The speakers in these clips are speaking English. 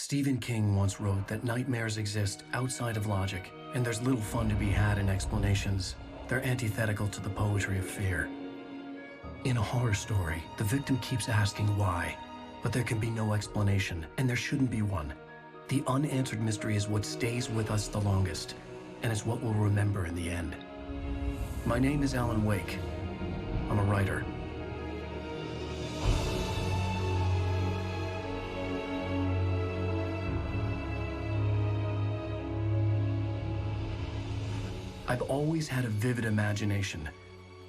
Stephen King once wrote that nightmares exist outside of logic, and there's little fun to be had in explanations. They're antithetical to the poetry of fear. In a horror story, the victim keeps asking why, but there can be no explanation, and there shouldn't be one. The unanswered mystery is what stays with us the longest, and is what we'll remember in the end. My name is Alan Wake. I'm a writer. I've always had a vivid imagination,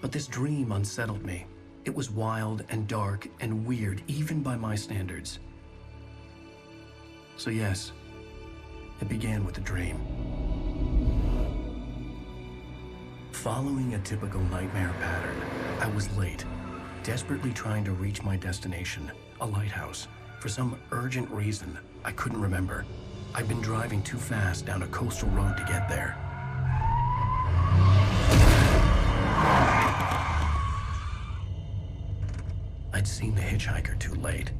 but this dream unsettled me. It was wild and dark and weird, even by my standards. So yes, it began with a dream. Following a typical nightmare pattern, I was late, desperately trying to reach my destination, a lighthouse. For some urgent reason, I couldn't remember. I'd been driving too fast down a coastal road to get there. I'd seen the hitchhiker too late.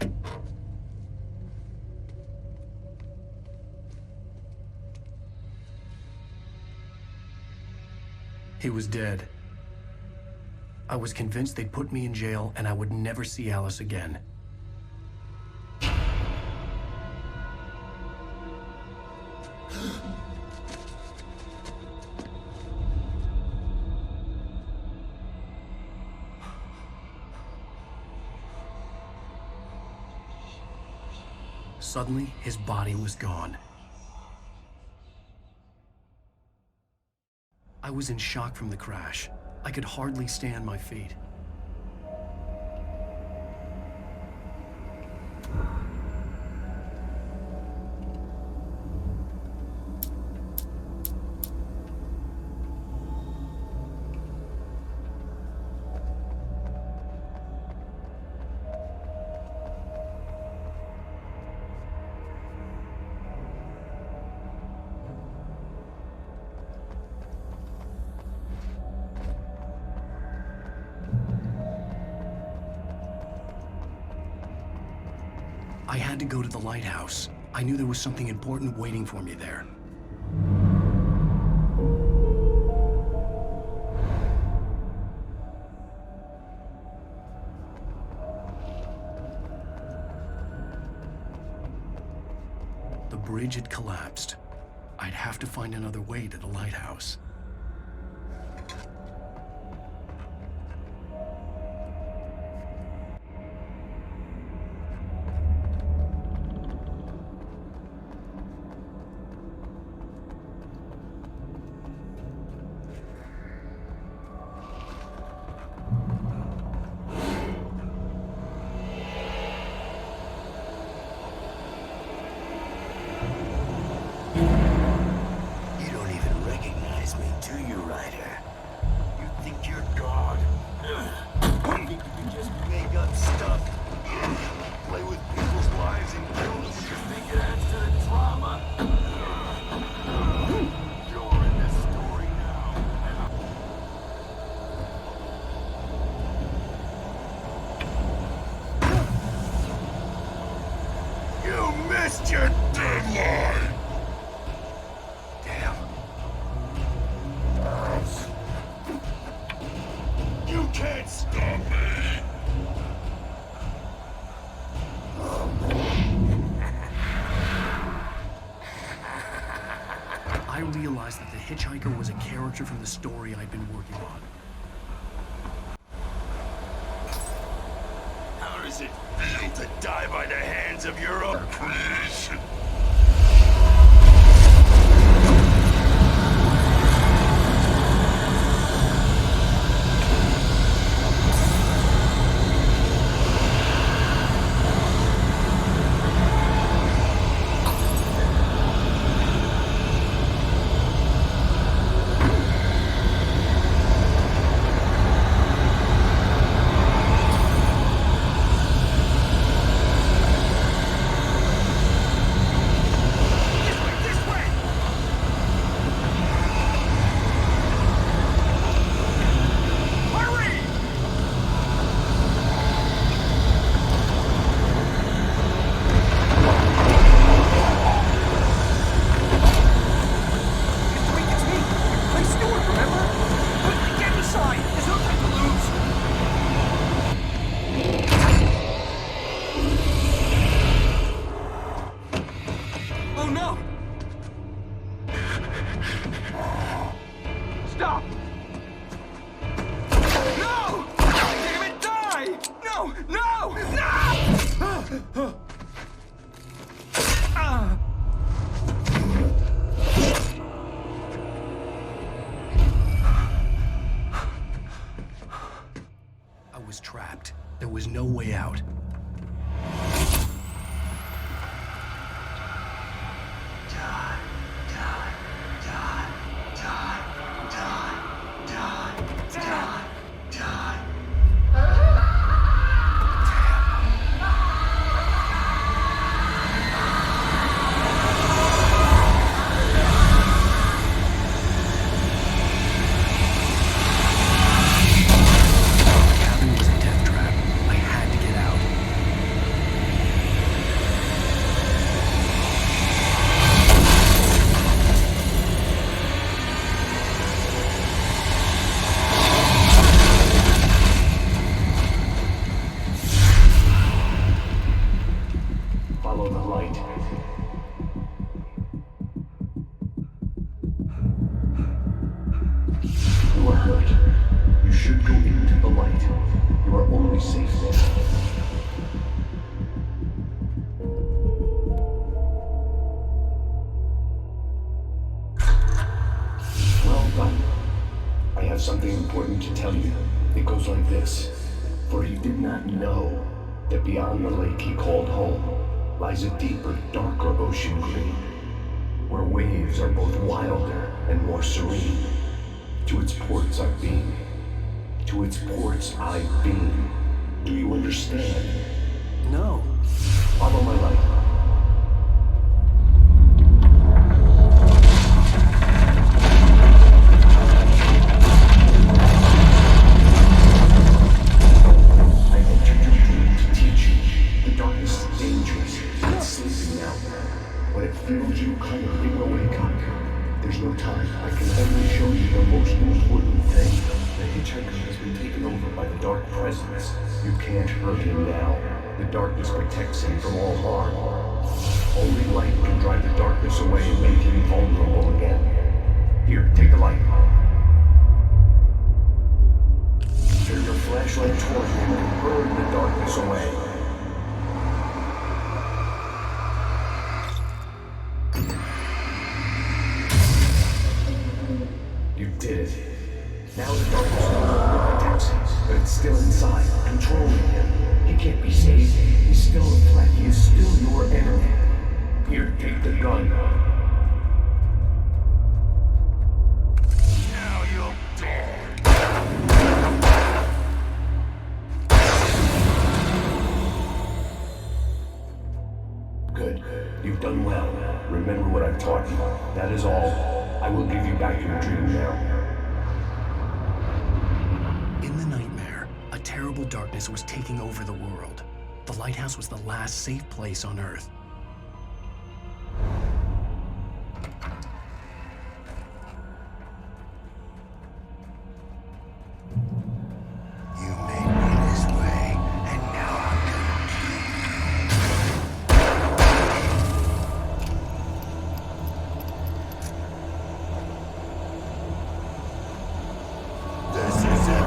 He was dead. I was convinced they'd put me in jail and I would never see Alice again. Suddenly, his body was gone. I was in shock from the crash. I could hardly stay on my feet. I had to go to the lighthouse. I knew there was something important waiting for me there. The bridge had collapsed. I'd have to find another way to the lighthouse. missed your deadline! Damn. You can't stop me! I realized that the hitchhiker was a character from the story I'd been working on. How does it feel to die by the hands of your own creation? Stop! No! Damn it, die! No! No! No! I was trapped. There was no way out. Follow the light. You are hurt. You should go into the light. You are only safe there. Well done. I have something important to tell you. It goes like this. For he did not know that beyond the lake he called home lies a deeper, darker ocean green, where waves are both wilder and more serene. To its ports I've been. To its ports I've been. Do you understand? No. Follow my light. Feels you coming, awake up. There's no time. I can only show you the most important thing. The hitchhiker has been taken over by the dark presence. You can't hurt him now. The darkness protects him from all harm. Only light can drive the darkness away and make him vulnerable again. Here, take the light. Turn your flashlight toward him and burn the darkness away. You did it. Now the darkness no longer protects him, but it's still inside, controlling him. He can't be saved. He's still a threat. He is still your enemy. Here, take the gun. Now you'll die. Good. You've done well. Remember what I've taught you. That is all. I will give you back your dream now. In the nightmare, a terrible darkness was taking over the world. The lighthouse was the last safe place on Earth. You made me this way, and now I'm gonna kill you. This is it.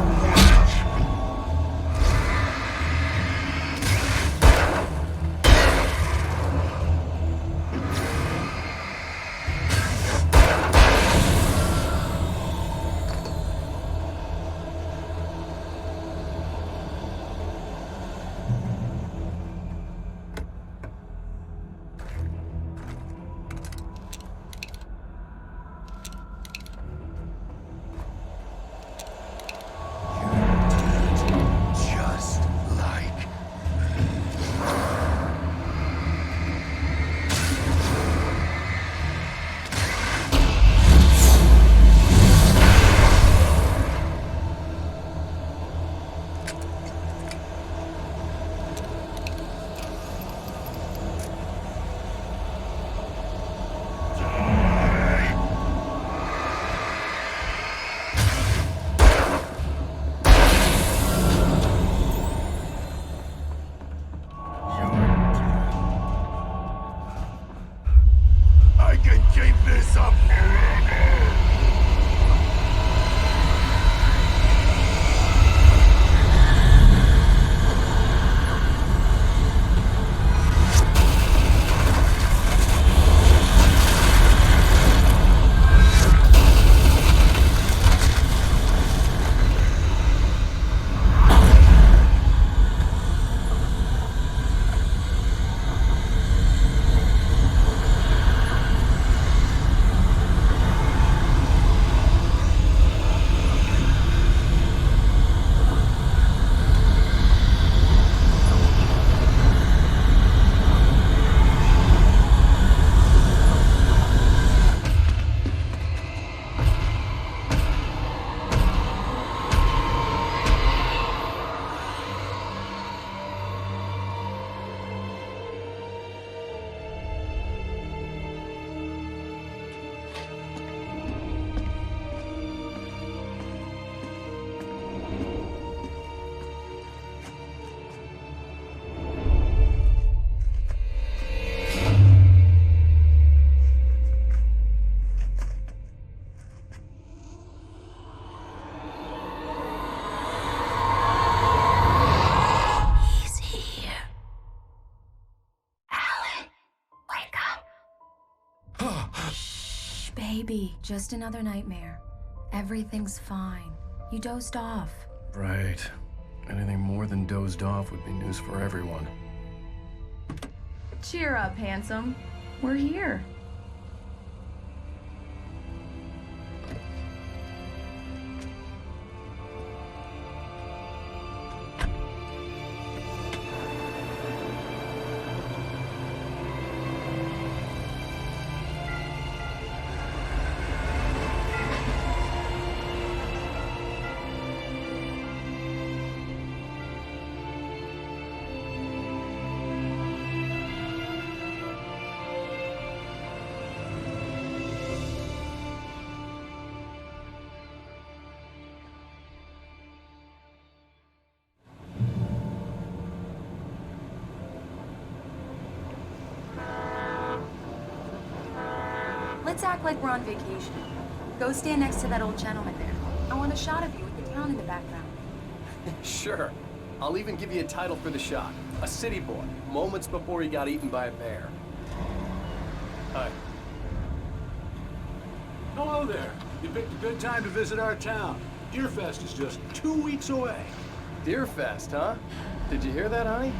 Baby, just another nightmare. Everything's fine. You dozed off. Right. Anything more than dozed off would be news for everyone. Cheer up, handsome. We're here. Let's act like we're on vacation. Go stand next to that old gentleman there. I want a shot of you with the town in the background. Sure. I'll even give you a title for the shot. A city boy, moments before he got eaten by a bear. Hi. Hello there. You picked a good time to visit our town. Deerfest is just 2 weeks away. Deerfest, huh? Did you hear that, honey?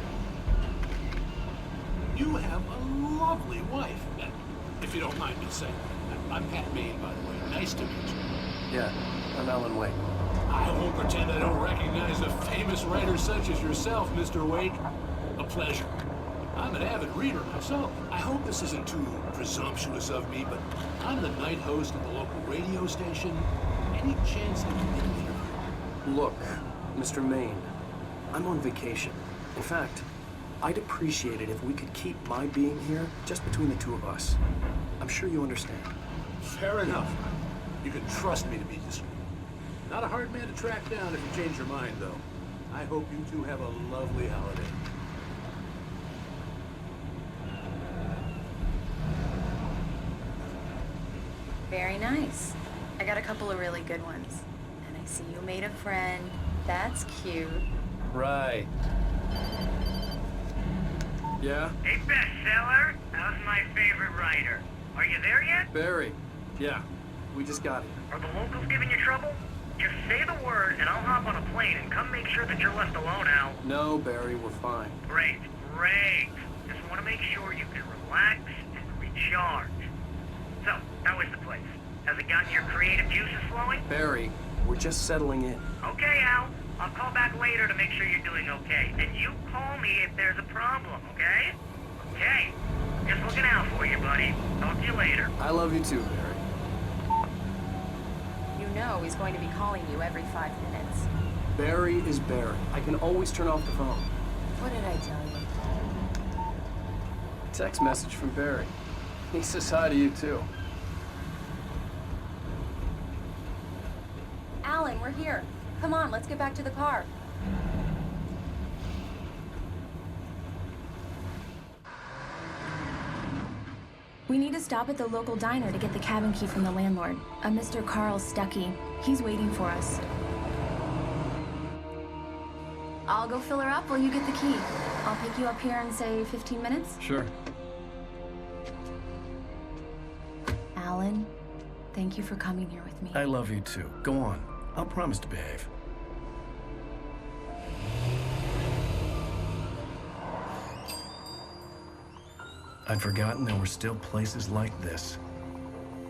You have a lovely wife, if you don't mind me saying. I'm Pat Maine, by the way. Nice to meet you. Yeah, I'm Alan Wake. I won't pretend I don't recognize a famous writer such as yourself, Mr. Wake. A pleasure. I'm an avid reader myself. I hope this isn't too presumptuous of me, but I'm the night host at the local radio station. Any chance I can get an interview? Look, Mr. Maine, I'm on vacation. In fact, I'd appreciate it if we could keep my being here just between the two of us. I'm sure you understand. Fair enough. You can trust me to be discreet. Not a hard man to track down if you change your mind, though. I hope you two have a lovely holiday. Very nice. I got a couple of really good ones. And I see you made a friend. That's cute. Right. Yeah? Hey, bestseller, how's my favorite writer? Are you there yet? Barry. Yeah, we just got here. Are the locals giving you trouble? Just say the word and I'll hop on a plane and come make sure that you're left alone, Al. No, Barry, we're fine. Great, great. Just want to make sure you can relax and recharge. So, how is the place? Has it gotten your creative juices flowing? Barry, we're just settling in. Okay, Al. I'll call back later to make sure you're doing okay. And you call me if there's a problem, okay? Okay. Just looking out for you, buddy. Talk to you later. I love you too, Barry. You know he's going to be calling you every 5 minutes. Barry is Barry. I can always turn off the phone. What did I tell you? Text message from Barry. He says hi to you too. Alan, we're here. Come on, let's get back to the car. We need to stop at the local diner to get the cabin key from the landlord, a Mr. Carl Stuckey. He's waiting for us. I'll go fill her up while you get the key. I'll pick you up here in, say, 15 minutes? Sure. Alan, thank you for coming here with me. I love you too. Go on. I'll promise to behave. I'd forgotten there were still places like this.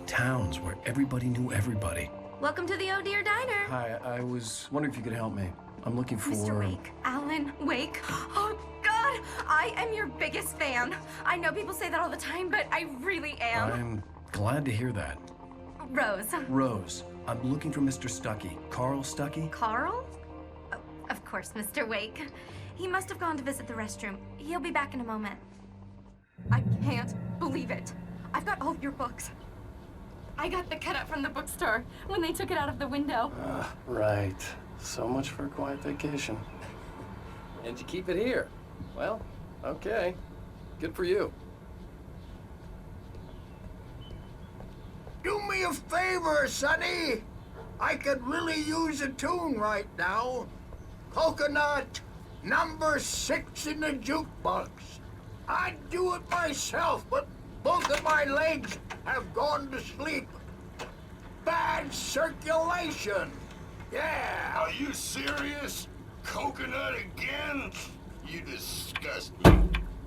Towns where everybody knew everybody. Welcome to the Oh Dear Diner. Hi, I was wondering if you could help me. I'm looking for... Mr. Wake. Alan Wake. Oh, God. I am your biggest fan. I know people say that all the time, but I really am. I'm glad to hear that. Rose. Rose, I'm looking for Mr. Stuckey. Carl Stuckey? Carl? Oh, of course, Mr. Wake. He must have gone to visit the restroom. He'll be back in a moment. I can't believe it. I've got all of your books. I got the cutout from the bookstore when they took it out of the window. Right. So much for a quiet vacation. And you keep it here. Well, okay. Good for you. Do me a favor, Sonny. I could really use a tune right now. Coconut, #6 in the jukebox. I'd do it myself, but both of my legs have gone to sleep. bad circulation. Yeah. Are you serious? Coconut again? You disgust me.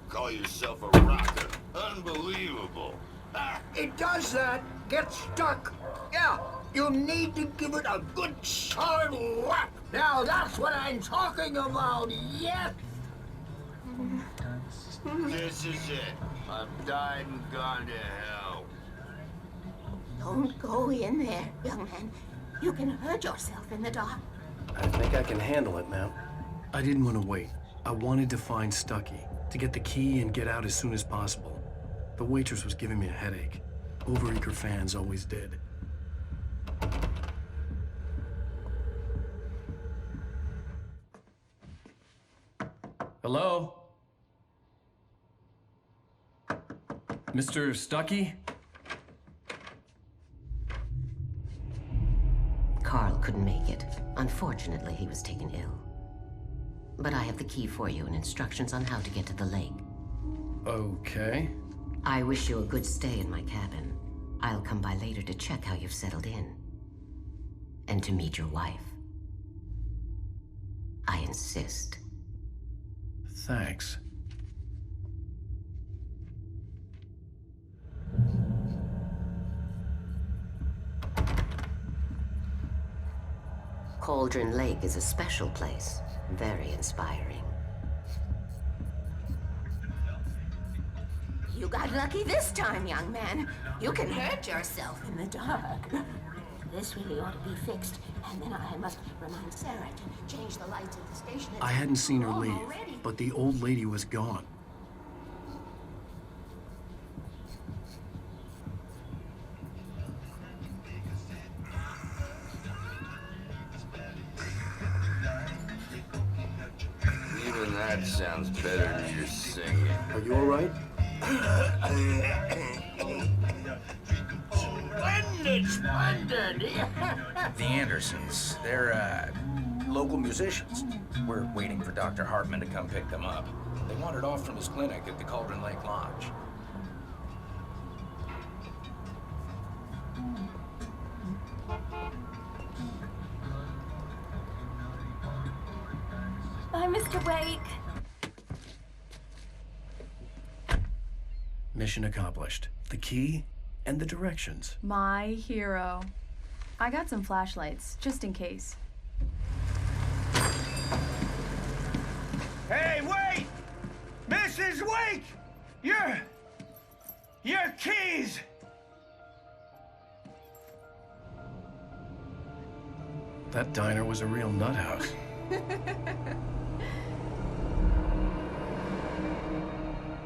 Call yourself a rocker. Unbelievable. Ah. It does that. Get stuck. Yeah. You need to give it a good solid whack. Now that's what I'm talking about. Yes. This is it. I've died and gone to hell. Don't go in there, young man. You can hurt yourself in the dark. I think I can handle it, ma'am. I didn't want to wait. I wanted to find Stucky, to get the key and get out as soon as possible. The waitress was giving me a headache. Overeager fans always did. Hello? Mr. Stucky? Carl couldn't make it. Unfortunately, he was taken ill. But I have the key for you and instructions on how to get to the lake. Okay. I wish you a good stay in my cabin. I'll come by later to check how you've settled in. And to meet your wife. I insist. Thanks. Cauldron Lake is a special place. Very inspiring. You got lucky this time, young man. You can hurt yourself in the dark. This really ought to be fixed, and then I must remind Sarah to change the lights at the station. I hadn't seen her leave, but the old lady was gone. Even that sounds better than your singing. Are you all right? Splendid. The Andersons. They're, local musicians. We're waiting for Dr. Hartman to come pick them up. They wandered off from his clinic at the Cauldron Lake Lodge. Bye, Mr. Wake. Mission accomplished. The key and the directions. My hero. I got some flashlights, just in case. Hey, wait! Mrs. Wake! Your keys! That diner was a real nut house.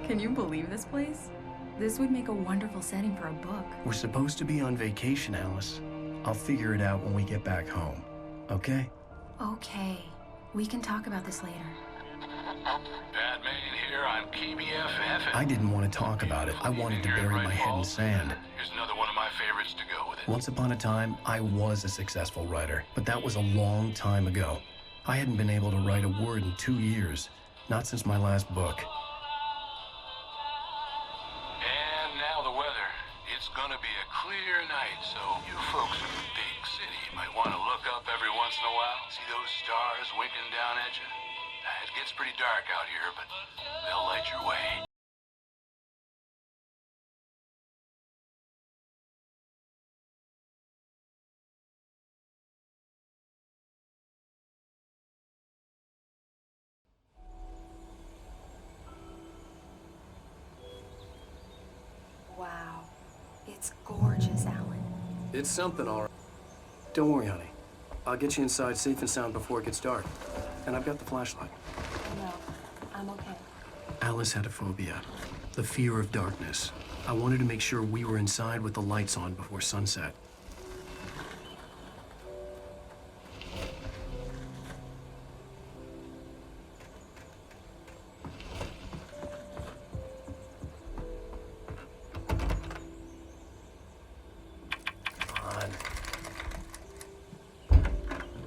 Can you believe this place? This would make a wonderful setting for a book. We're supposed to be on vacation, Alice. I'll figure it out when we get back home. Okay? Okay. We can talk about this later. Bad Maine here, I'm KBFF. I didn't want to talk about it. I wanted to bury my head in sand. Here's another one of my favorites to go with it. Once upon a time, I was a successful writer, but that was a long time ago. I hadn't been able to write a word in 2 years, not since my last book. And now the weather. It's gonna be a clear night, so you folks in the big city might want to look up every once in a while. See those stars winking down at you? It gets pretty dark out here, but they'll light your way. Wow. It's gorgeous, Alan. It's something, all right. Don't worry, honey. I'll get you inside safe and sound before it gets dark. And I've got the flashlight. No, I'm okay. Alice had a phobia, the fear of darkness. I wanted to make sure we were inside with the lights on before sunset.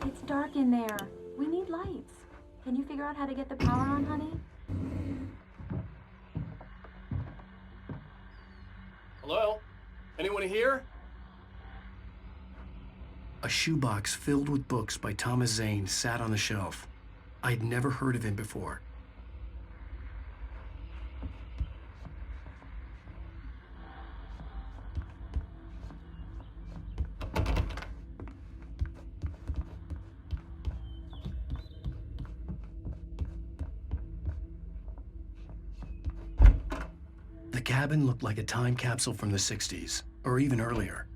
It's dark in there. We need lights. Can you figure out how to get the power on, honey? Hello? Anyone here? A shoebox filled with books by Thomas Zane sat on the shelf. I'd never heard of him before. The cabin looked like a time capsule from the 60s, or even earlier.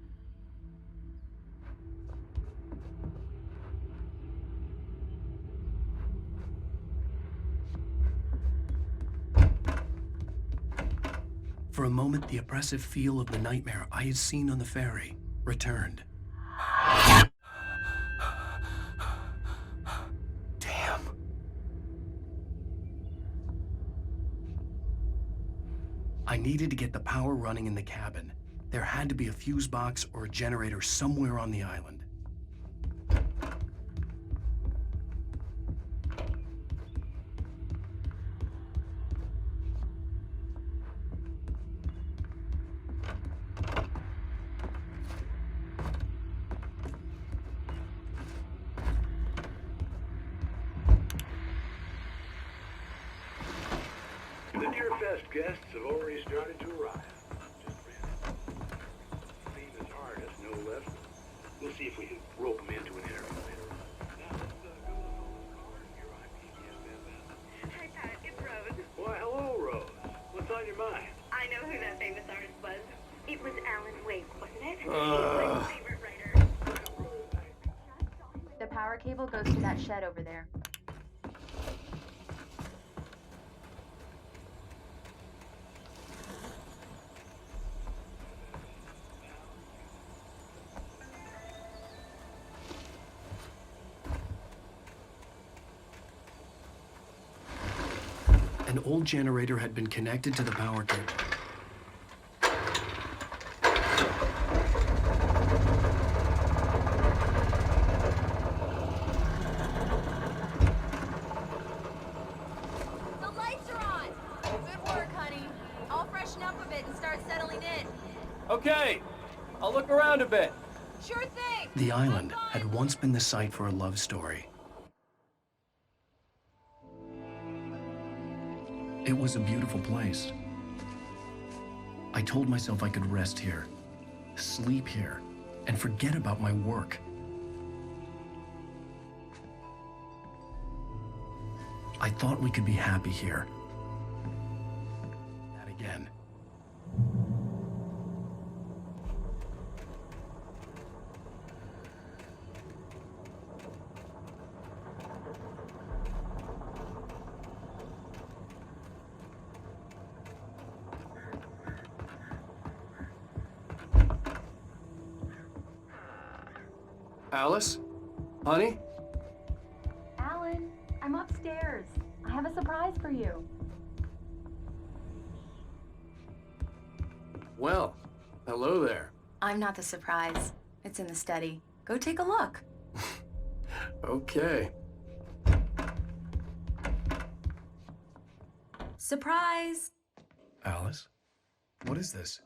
For a moment, the oppressive feel of the nightmare I had seen on the ferry returned. Damn. I needed to get the power running in the cabin. There had to be a fuse box or a generator somewhere on the island. The Deerfest guests have already started to arrive. Just ran. Famous artist, no less. We'll see if we can rope them into an interview later on. Now, let's go to the phone card. Here on PBS Van. Hi, Pat. It's Rose. Why, hello, Rose. What's on your mind? I know who that famous artist was. It was Alan Wake, wasn't it? He's my favorite writer. The power cable goes to that shed over there. An old generator had been connected to the power cable. The lights are on! Good work, honey. I'll freshen up a bit and start settling in. Okay, I'll look around a bit. Sure thing! The island had once been the site for a love story. It was a beautiful place. I told myself I could rest here, sleep here, and forget about my work. I thought we could be happy here. That again. Alice? Honey? Alan, I'm upstairs. I have a surprise for you. Well, hello there. I'm not the surprise. It's in the study. Go take a look. Okay. Surprise! Alice? What is this?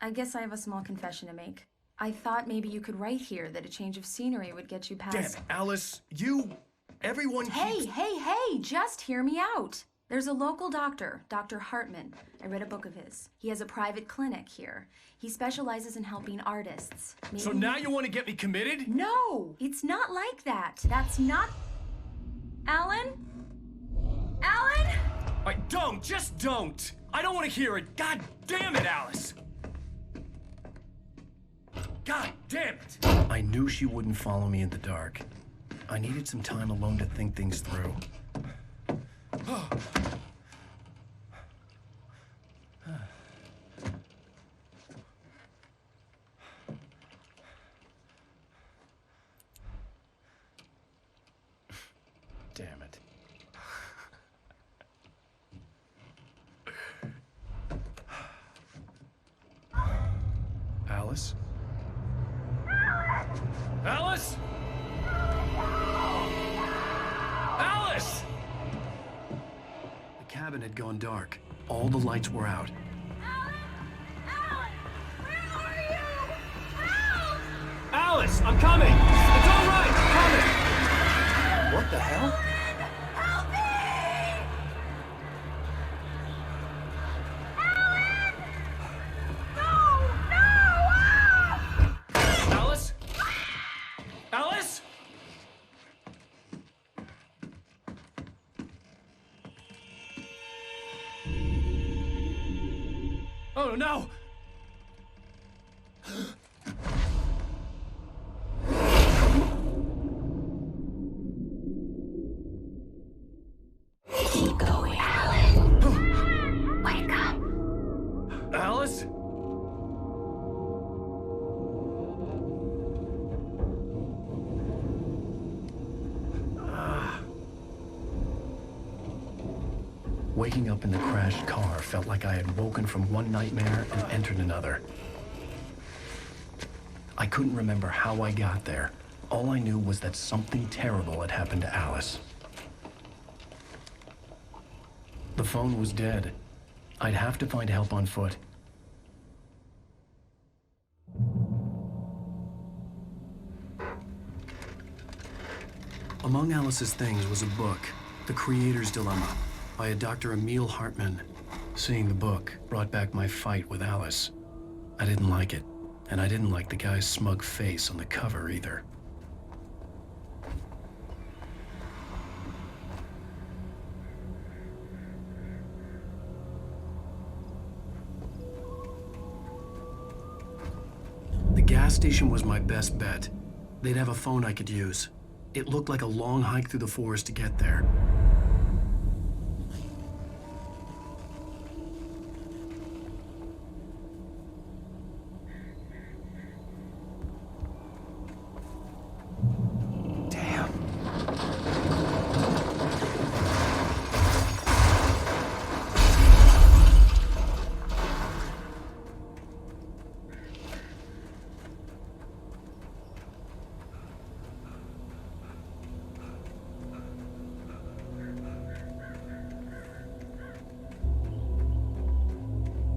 I guess I have a small confession to make. I thought maybe you could write here that a change of scenery would get you past... Damn it, Alice, everyone keeps... Hey, just hear me out. There's a local doctor, Dr. Hartman. I read a book of his. He has a private clinic here. He specializes in helping artists. So now you want to get me committed? No, it's not like that. That's not... Alan? Alan? Just don't! I don't want to hear it. God damn it, Alice! God damn it! I knew she wouldn't follow me in the dark. I needed some time alone to think things through. Damn it. Alice? Alice? Alice! The cabin had gone dark. All the lights were out. Alan! Alan! Where are you? Al! Alice, I'm coming! It's all right, I'm coming! What the hell? Alice? Alice? Oh no! Keep going, Alan. Wake up. Alice? Waking up in the crashed car felt like I had woken from one nightmare and entered another. I couldn't remember how I got there. All I knew was that something terrible had happened to Alice. The phone was dead. I'd have to find help on foot. Among Alice's things was a book, The Creator's Dilemma, by a Dr. Emil Hartman. Seeing the book brought back my fight with Alice. I didn't like it, and I didn't like the guy's smug face on the cover either. The gas station was my best bet. They'd have a phone I could use. It looked like a long hike through the forest to get there.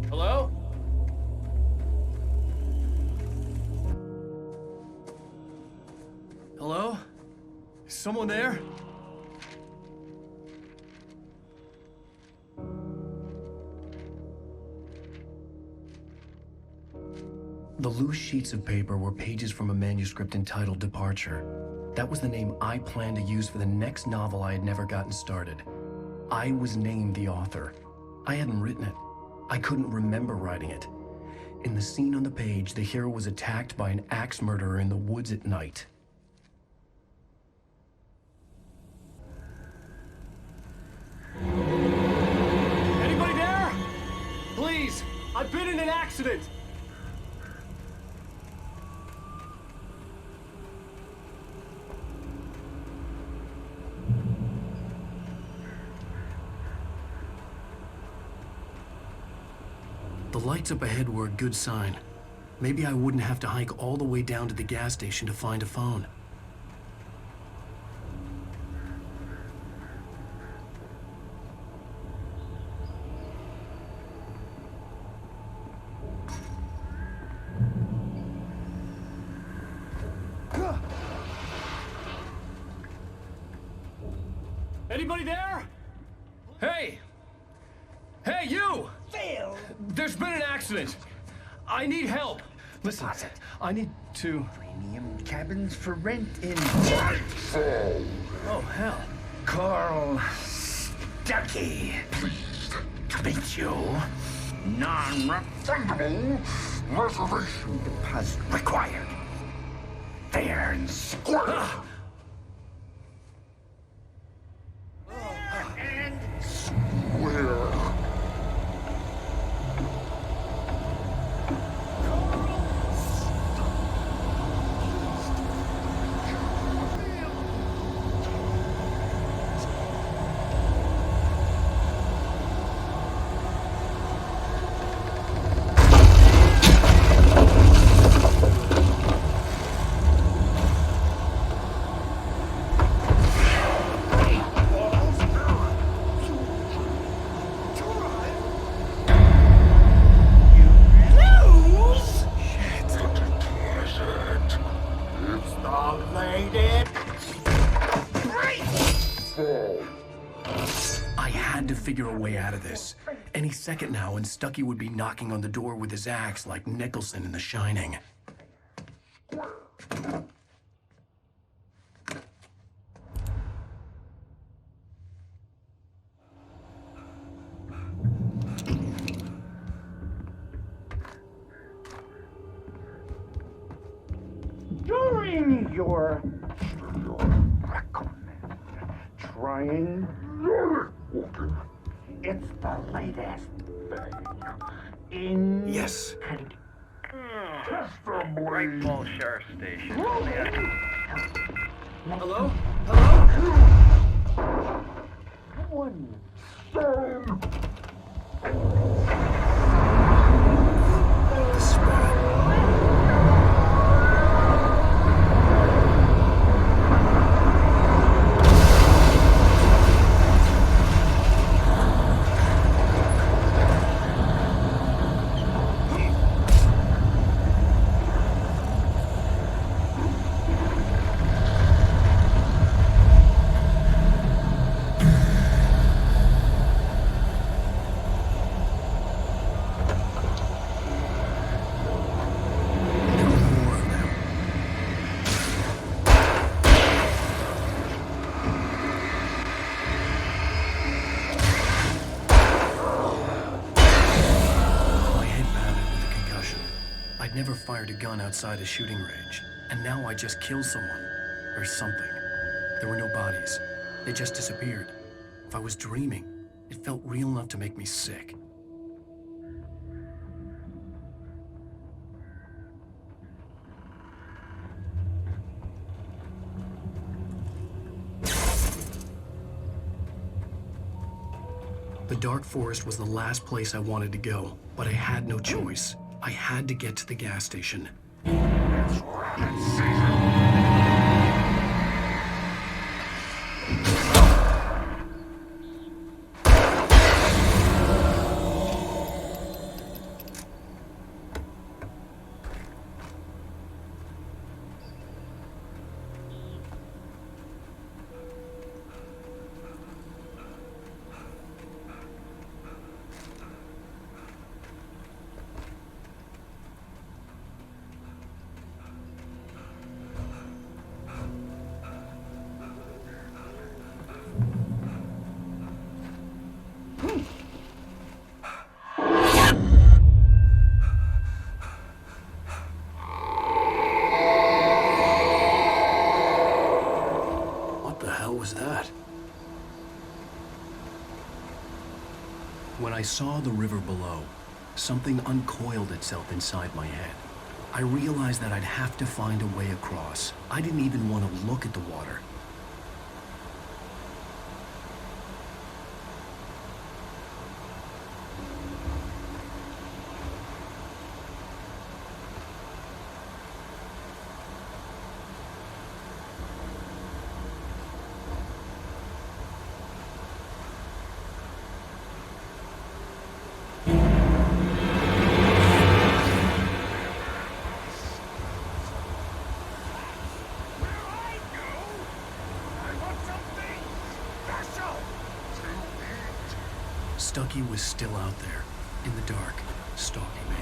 Hello? Hello? Is someone there? The loose sheets of paper were pages from a manuscript entitled Departure. That was the name I planned to use for the next novel I had never gotten started. I was named the author. I hadn't written it. I couldn't remember writing it. In the scene on the page, the hero was attacked by an axe murderer in the woods at night. Anybody there? Please, I've been in an accident. The lights up ahead were a good sign. Maybe I wouldn't have to hike all the way down to the gas station to find a phone. Anybody there? Hey! Hey, you! Phil! There's been an accident. I need help. Listen, I need to... Premium cabins for rent in... Oh, hell. Carl Stuckey. Pleased to meet you. Non-refundable reservation deposit required. Fair and square. And square. Dog lady. I had to figure a way out of this. Any second now, and Stucky would be knocking on the door with his axe like Nicholson in The Shining. During your trying, it's the latest thing in Yes. Great Falls Sheriff Station. Hello? Hello? one stone. I'd never fired a gun outside a shooting range, and now I just killed someone. Or something. There were no bodies. They just disappeared. If I was dreaming, it felt real enough to make me sick. The dark forest was the last place I wanted to go, but I had no choice. I had to get to the gas station. When I saw the river below, something uncoiled itself inside my head. I realized that I'd have to find a way across. I didn't even want to look at the water. Stucky was still out there, in the dark, stalking me.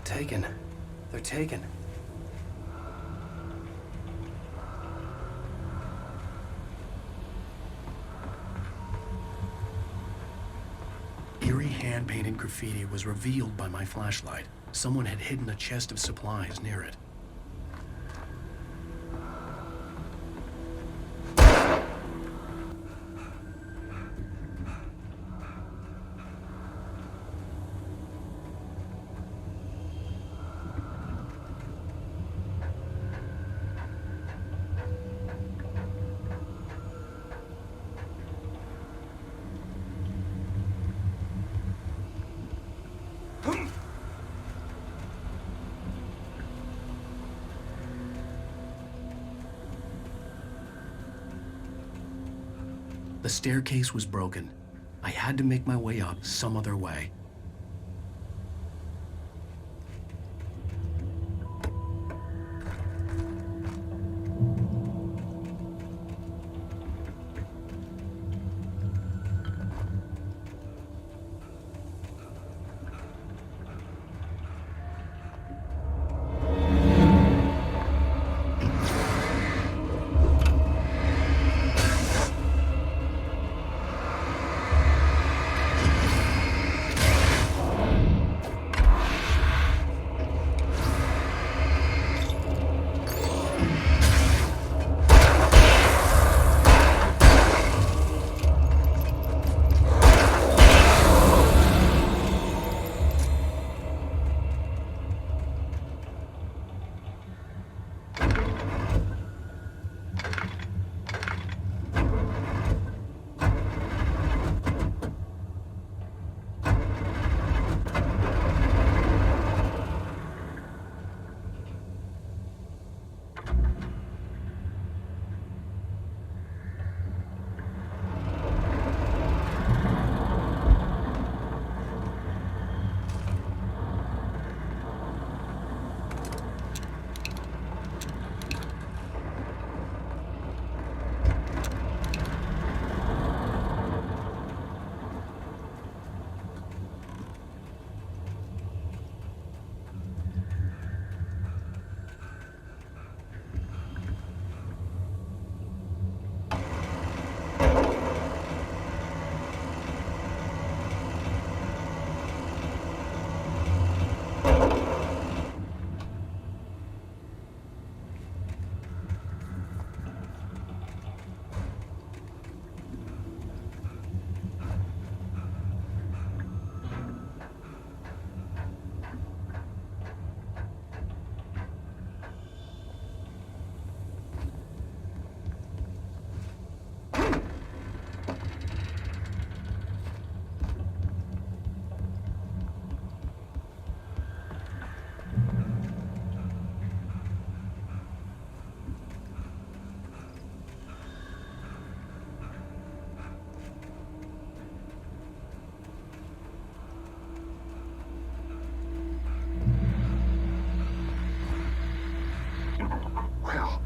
taken. They're taken. Eerie hand-painted graffiti was revealed by my flashlight. Someone had hidden a chest of supplies near it. The staircase was broken. I had to make my way up some other way.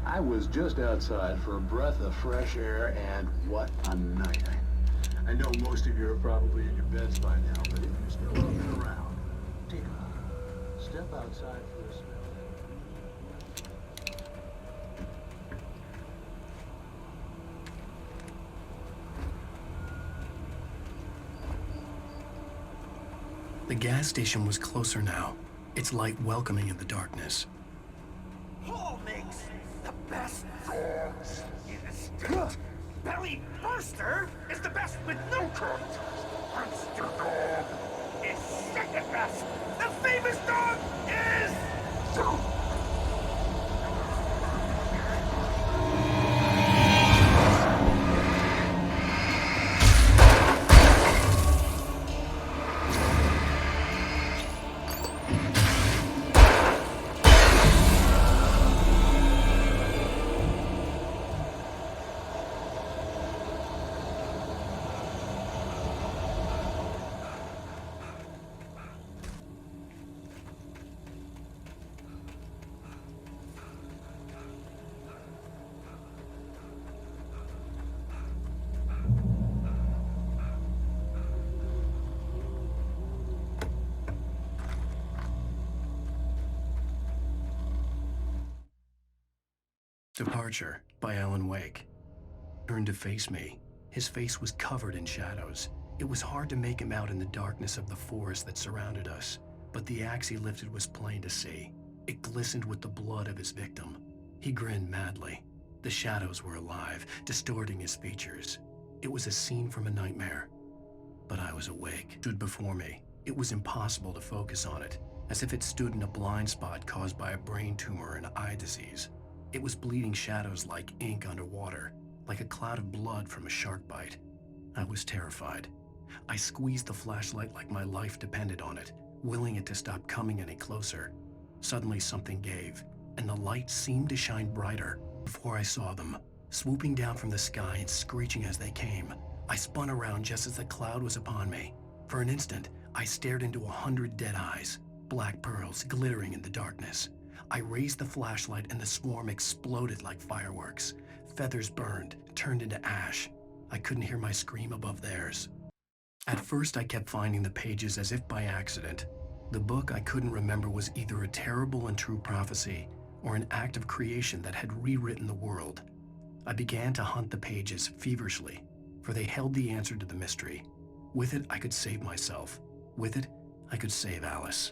I was just outside for a breath of fresh air, and what a night. I know most of you are probably in your beds by now, but if you're still up and around, take a moment. Step outside for a spell. The gas station was closer now, its light welcoming in the darkness. Paul makes the best dogs in the state. Belly Burster is the best with no coat. Monster Dog is second best. The famous dog is... Departure by Alan Wake. Turned to face me. His face was covered in shadows. It was hard to make him out in the darkness of the forest that surrounded us, but the axe he lifted was plain to see. It glistened with the blood of his victim. He grinned madly. The shadows were alive, distorting his features. It was a scene from a nightmare. But I was awake. It stood before me. It was impossible to focus on it, as if it stood in a blind spot caused by a brain tumor and eye disease. It was bleeding shadows like ink underwater, like a cloud of blood from a shark bite. I was terrified. I squeezed the flashlight like my life depended on it, willing it to stop coming any closer. Suddenly something gave, and the light seemed to shine brighter. Before I saw them, swooping down from the sky and screeching as they came, I spun around just as the cloud was upon me. For an instant, I stared into 100 dead eyes, black pearls glittering in the darkness. I raised the flashlight and the swarm exploded like fireworks. Feathers burned, turned into ash. I couldn't hear my scream above theirs. At first, I kept finding the pages as if by accident. The book I couldn't remember was either a terrible and true prophecy or an act of creation that had rewritten the world. I began to hunt the pages feverishly, for they held the answer to the mystery. With it, I could save myself. With it, I could save Alice.